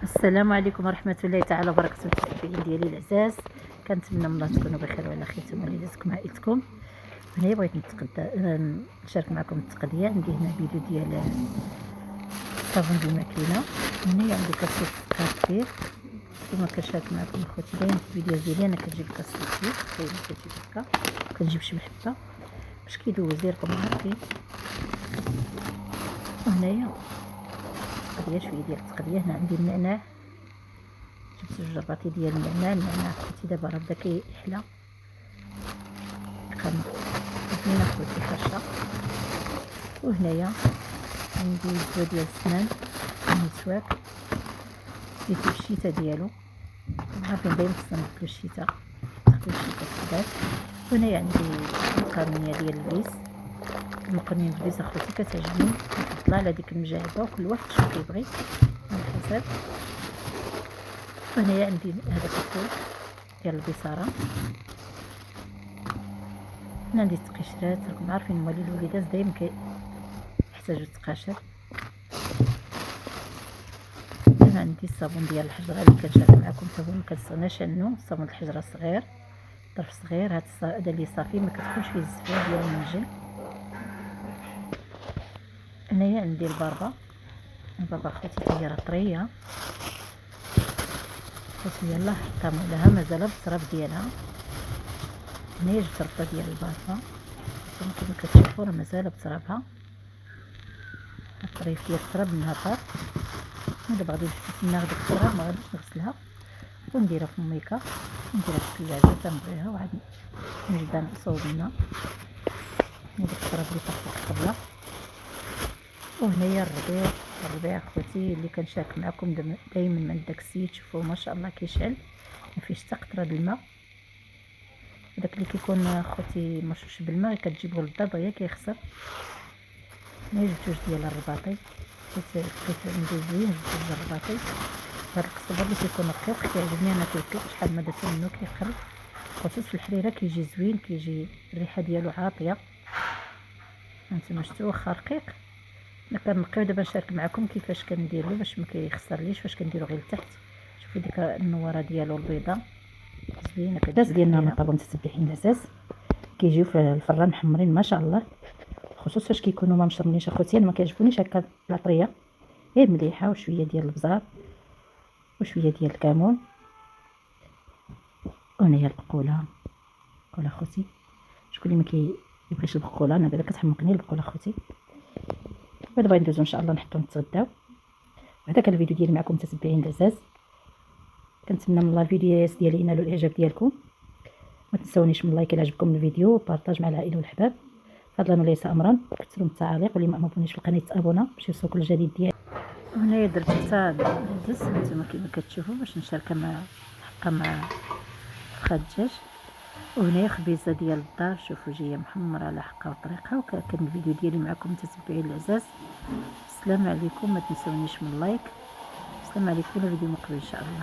السلام عليكم ورحمه الله تعالى وبركاته. المتابعين ديالي العزاز، كنتمنى من الله تكونوا بخير وعلى خير نتوما وليداتكم عائلتكم. هنايا بغيت نشارك معكم التقنيه. عندي هنا فيديو ديال الصابون ديال الماكينه. هنايا عندي كاسيت كبير كما كنشارك معكم اخوتي. دايما في الفيديو ديالي انا كنجيب كاسيت كبير، كتجيب هكا، كنجيب شي محبه باش كيدوز راكم عارفين. وهنايا شويه ديال التقليه. هنا عندي النعناع، جبت جوج رباطي ديال النعناع اخوتي. دابا راه بدا كيحلى زوينه اخوتي فرشه. وهنايا عندي الزوا ديال السنان المسواك، ديتو الشيته ديالو، عارفين دايما خصنا ناكلو الشيته، تاخدو الشيته كذاك. وهنايا عندي المقرنيه ديال البيس. المقرنيه ديال البيس اخوتي كتعجبني، كنفضلها على ديك المجعبه، وكل واحد شنو كيبغي على حسب. وهنايا عندي هذاك الفول ديال البصاره. هنا عندي التقشرات، راكم عارفين موالي الوليدات دايما كيحتاجوا التقاشر. هنا عندي الصابون ديال الحجره اللي كنشارك معكم. صابون مكنستغناش عنه، صابون الحجره صغير، طرف صغير. هذا اللي صافي ما كتكونش فيه الزفير ديال المنجل. هنايا عندي البربه اخوتي، هي راه طريه اخوتي، يلاه حطها لها مازال بالتراب ديالها. هنايا جبت ربطه ديال البربه كما كتشوفوا، راه مازال بترابها، الطريف ديال التراب منها طار. دابا غادي ناخذ التراب، ما غاديش نغسلها ونديرها في الميكا، نديرها في الثلاجه تنبغيها، وعاد نبدا نصوب منها داك التراب اللي طاح في الطبله. وهنايا الربيع اخوتي اللي كنشارك معكم دائما من داك السيد. شوفوا ما شاء الله كيشعل، ما فيهش حتى قطره د الماء. داك اللي كيكون اخوتي مرشوش بالماء كتجيبوه للدار دغيا كيخسر. هنا جبت جوج ديال الرباطي، لقيت عنده زوين، جبت جوج الرباطي. هاد القصبر اللي كيكون رقيق كيعجبني انا، شحال ما درت منه كيخرج، خصوص في الحريره كيجي زوين، كيجي الريحه ديالو عاطيه. هانتوما شفتوا واخا رقيق. انا كنقيو دابا نشارك معكم كيفاش كنديرو باش ما كيخسرليش، فاش كنديرو غير لتحت. شوفوا ديك النواره ديالو البيضاء زوينه. كداز ديالنا نطابو متسبحين العزاز، كيجيو في الفران محمرين ما شاء الله، خصوصا فاش كيكونوا ما مشرمينش اخوتي. انا ما كيعجبونيش هكا العطريه، غير مليحه وشويه ديال البزار وشويه ديال الكمون. وهنايا البقوله اخوتي، شكون اللي ما كيبغيش البقوله؟ انا دابا كتحمقني البقوله اخوتي. ودابا ندوزو ان شاء الله نحطو نتغداو. وهذا كان الفيديو ديالي معكم متتبعين العزاز، كنتمنى من الله الفيديوهات ديالي ينالوا الاعجاب ديالكم. ما تنسونيش من لايك الى عجبكم الفيديو، وبارطاج مع العائله والحباب، فضلا وليس امرا. كثروا من التعاليق، واللي ما ابونيش في القناه يتابونا باش يوصلوا كل جديد ديالي. وهنايا درت حتى الدس نتوما كما كتشوفوا باش نشاركها مع فخاد الدجاج. وهنايا خبيزه ديال الدار، شوفوا جايه محمره على حقها وطريقها. وكان الفيديو ديالي معكم متتبعين العزاز. السلام عليكم، ما تنسونيش من لايك. السلام عليكم، الفيديو مقبل ان شاء الله.